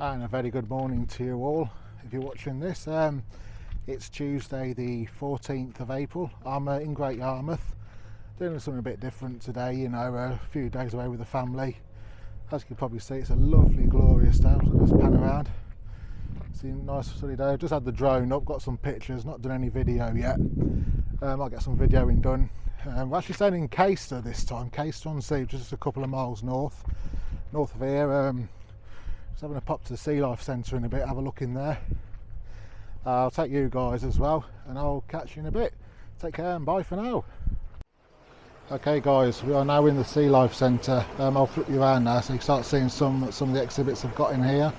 And a very good morning to you all if you're watching this. It's Tuesday the 14th of April. I'm in Great Yarmouth doing something a bit different today, you know, a few days away with the family. As you can probably see, it's a lovely glorious day. I'll just pan around. It's a nice sunny day. I've just had the drone up, got some pictures, not done any video yet. I'll get some videoing done. We're actually staying in Caister this time, Caister-on-Sea, just a couple of miles north of here. Just having a pop to the Sealife Centre in a bit, have a look in there. I'll take you guys as well, and I'll catch you in a bit. Take care and bye for now. Okay guys, we are now in the Sealife Centre. I'll flip you around now so you can start seeing some of the exhibits I've got in here.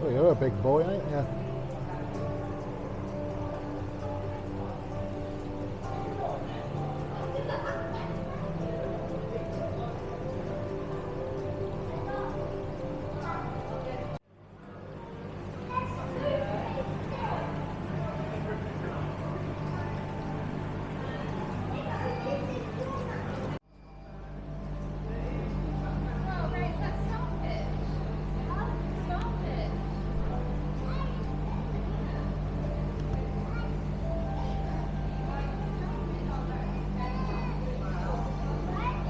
Oh, you're a big boy, ain't you?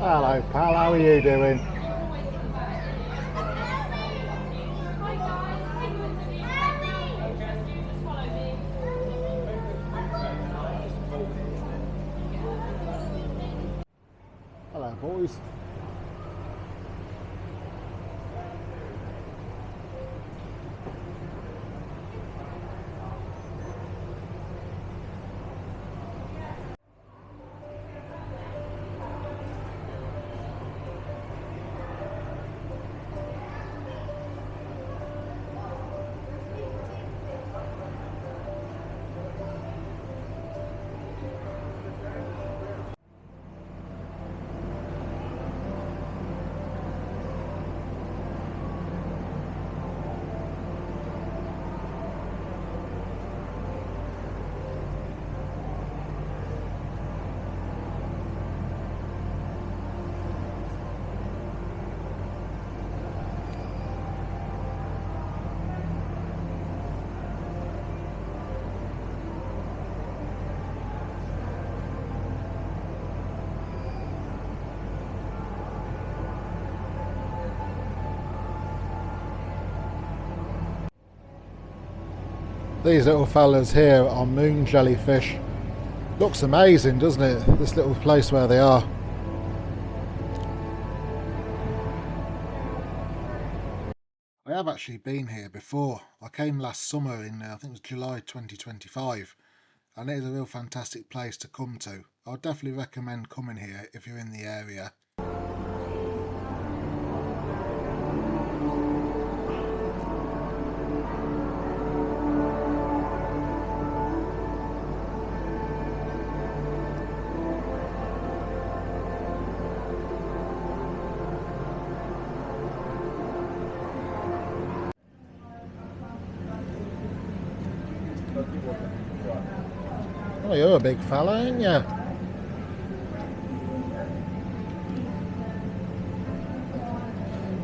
Hello pal, how are you doing? Hello boys. These little fellas here are moon jellyfish. Looks amazing, doesn't it? This little place where they are. I have actually been here before. I came last summer in, I think it was July 2025. And it is a real fantastic place to come to. I would definitely recommend coming here if you're in the area. Oh, you're a big fella, ain't you?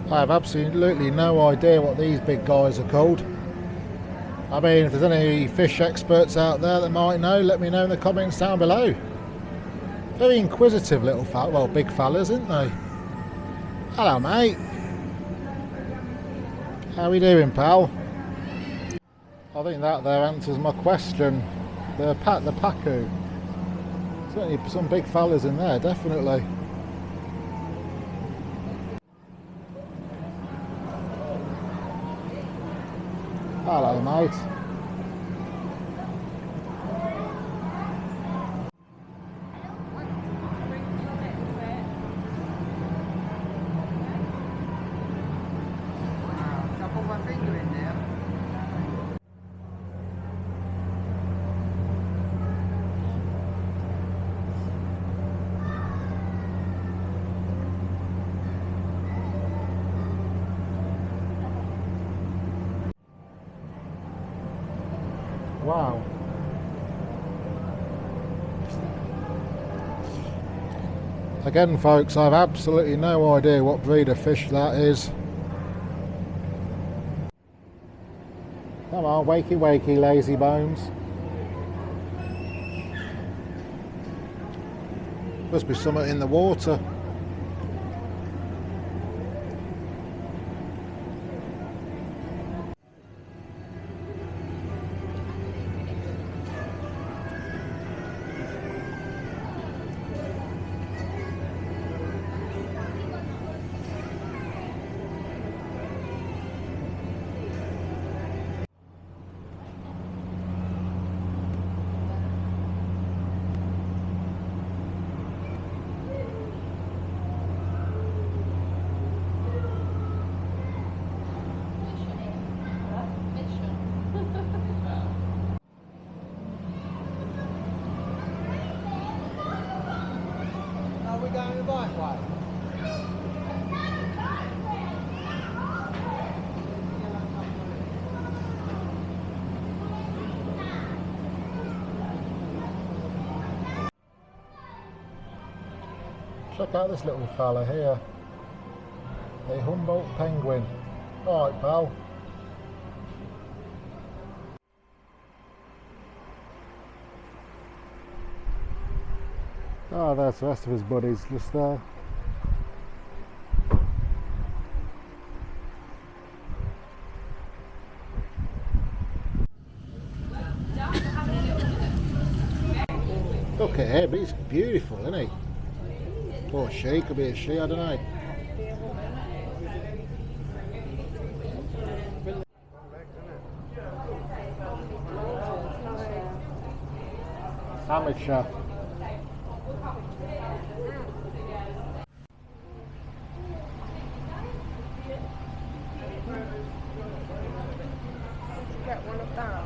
I have absolutely no idea what these big guys are called. I mean, if there's any fish experts out there that might know, let me know in the comments down below. Very inquisitive little fella, well, big fellas, aren't they? Hello, mate. How we doing, pal? I think that there answers my question. The pacu. Certainly some big fellas in there, definitely. Hello, mate. I'll put my finger in there. Wow. Again, folks, I've absolutely no idea what breed of fish that is. Come on, wakey wakey, lazy bones. Must be something in the water. Are we going the right way? Check out this little fella here. A Humboldt penguin. Alright, pal. Oh, there's the rest of his buddies just there. Look at him, he's beautiful, isn't he? Or she, could be a she, I don't know. Amateur. Get one of that.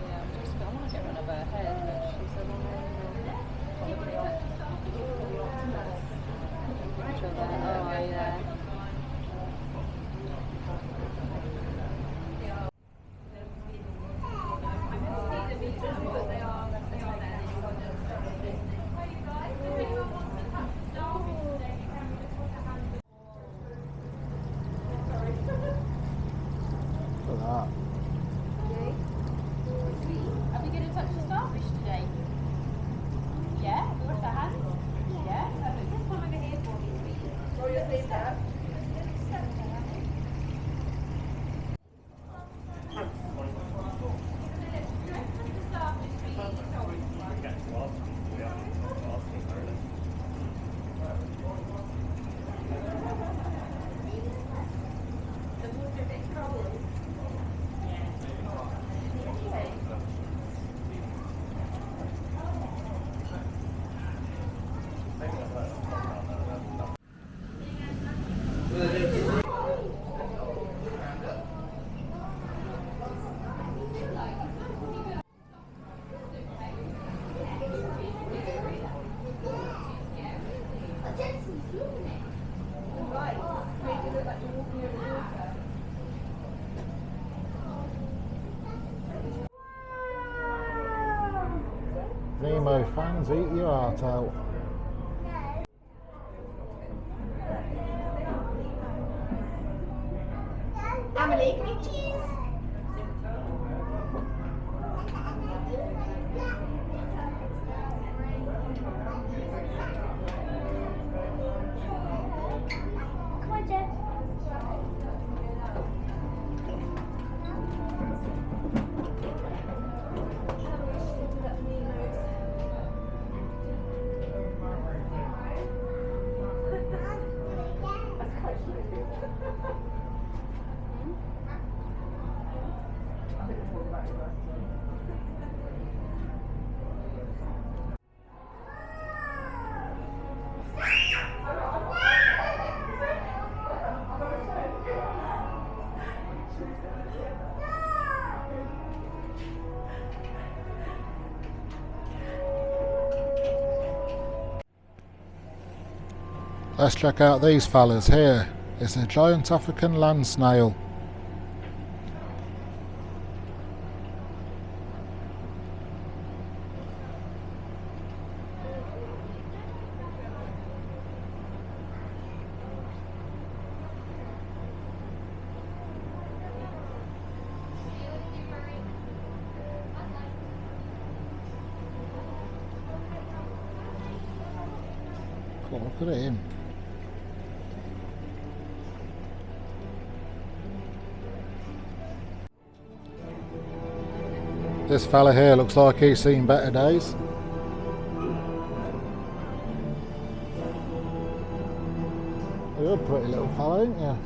Yeah, I want to get rid of her head, but she's a woman. Oh, yeah. Look at that. Are we going to touch the starfish today? Yeah? We wash our hands? Yeah? Perfect. Just come over here for me, sweetie. Roll your sleeves up. Nemo fans, eat your heart out. Emily, can you cheese? Come on, Jen. Let's check out these fellas here. It's a giant African land snail. Oh, look at him. This fella here looks like he's seen better days. You're a pretty little fella, ain't you?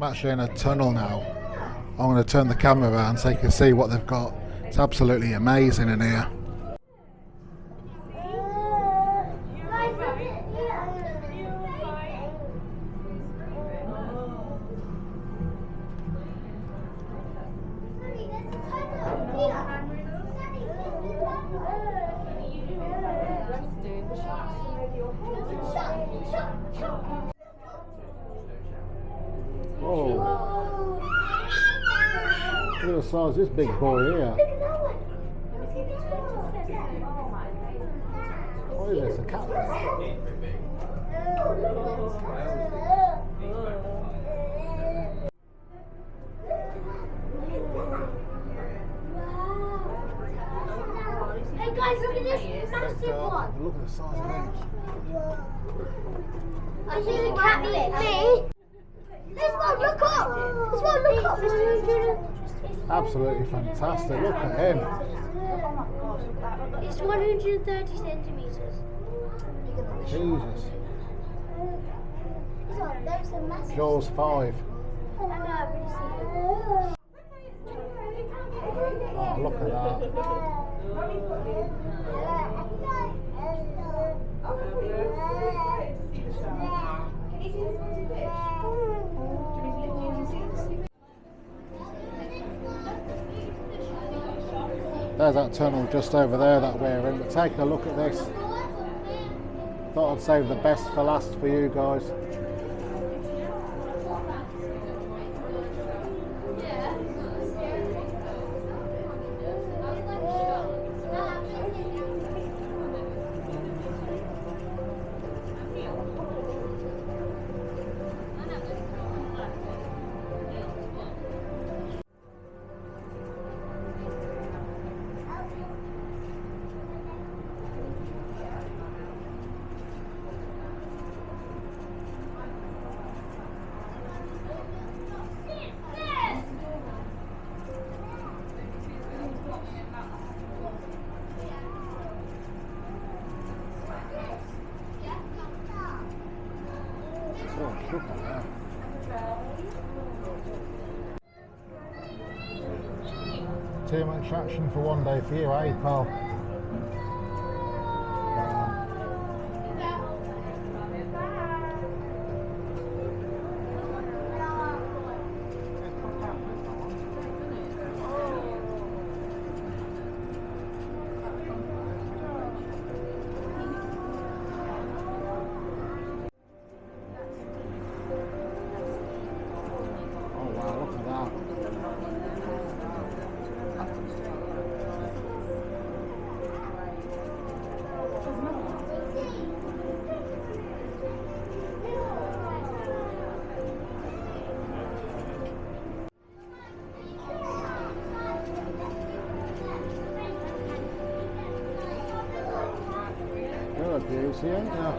I'm actually in a tunnel now. I'm going to turn the camera around so you can see what they've got. It's absolutely amazing in here. Whoa. Look at the size of this big boy here. What is this, a catfish? Hey guys, look at this massive one. Look at the size of him. I think the cat eat me. This one, look up! This one, look up! Absolutely fantastic. Look at him. It's 130 centimetres. Jesus. Those are massive. Jaws 5. I know, I've really seen it. Oh, look at that. There's that tunnel just over there that we're in, but take a look at this. Thought I'd save the best for last for you guys. Oh, look at that. Too much action for one day for you, eh, pal? beauty, ain't you?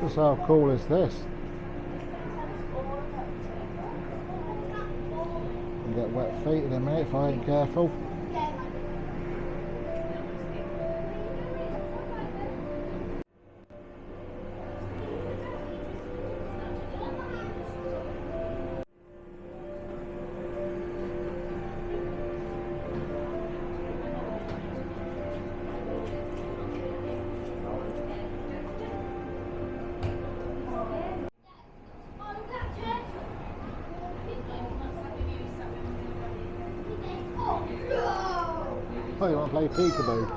Just how cool is this? You get wet feet in a minute if I ain't careful. Oh, you want to play peekaboo?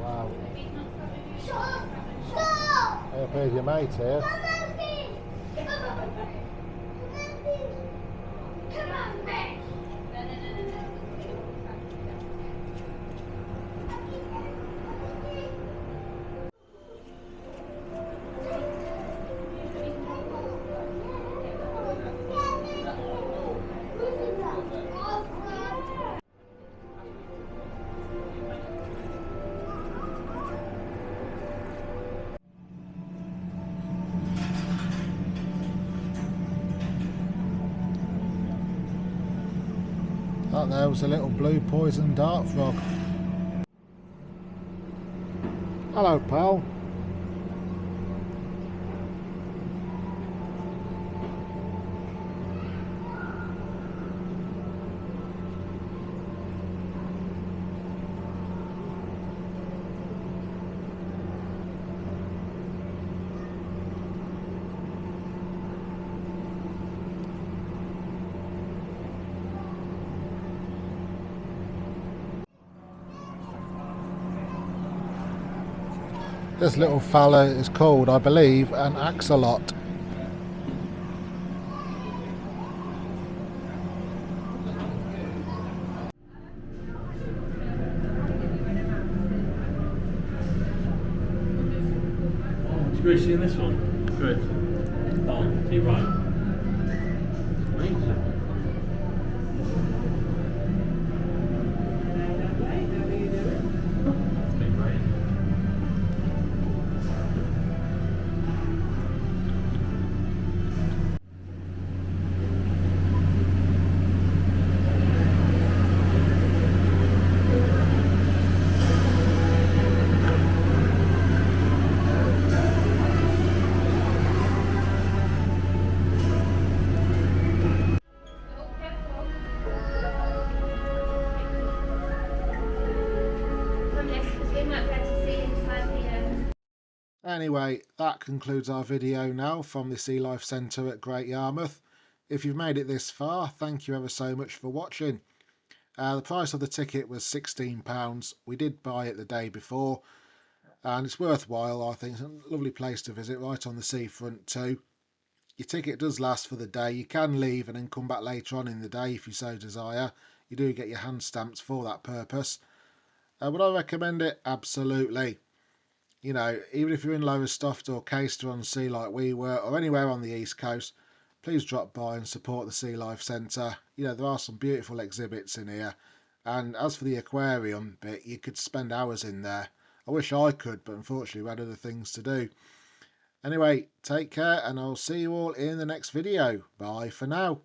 Wow. Here's your mate here. That there was a little blue poison dart frog. Hello, pal. This little fella is called, I believe, an axolot. Did you see in this one? Good. Oh, to your right. Amazing. It's been great. Anyway, that concludes our video now from the Sealife Centre at Great Yarmouth. If you've made it this far, thank you ever so much for watching. The price of the ticket was £16. We did buy it the day before, and it's worthwhile, I think. It's a lovely place to visit, right on the seafront too. Your ticket does last for the day. You can leave and then come back later on in the day if you so desire. You do get your hand stamps for that purpose. Would I recommend it? Absolutely. You know, even if you're in Lowestoft or Caister on Sea like we were, or anywhere on the East Coast, please drop by and support the Sealife Centre. You know, there are some beautiful exhibits in here. And as for the aquarium bit, you could spend hours in there. I wish I could, but unfortunately we had other things to do. Anyway, take care, and I'll see you all in the next video. Bye for now.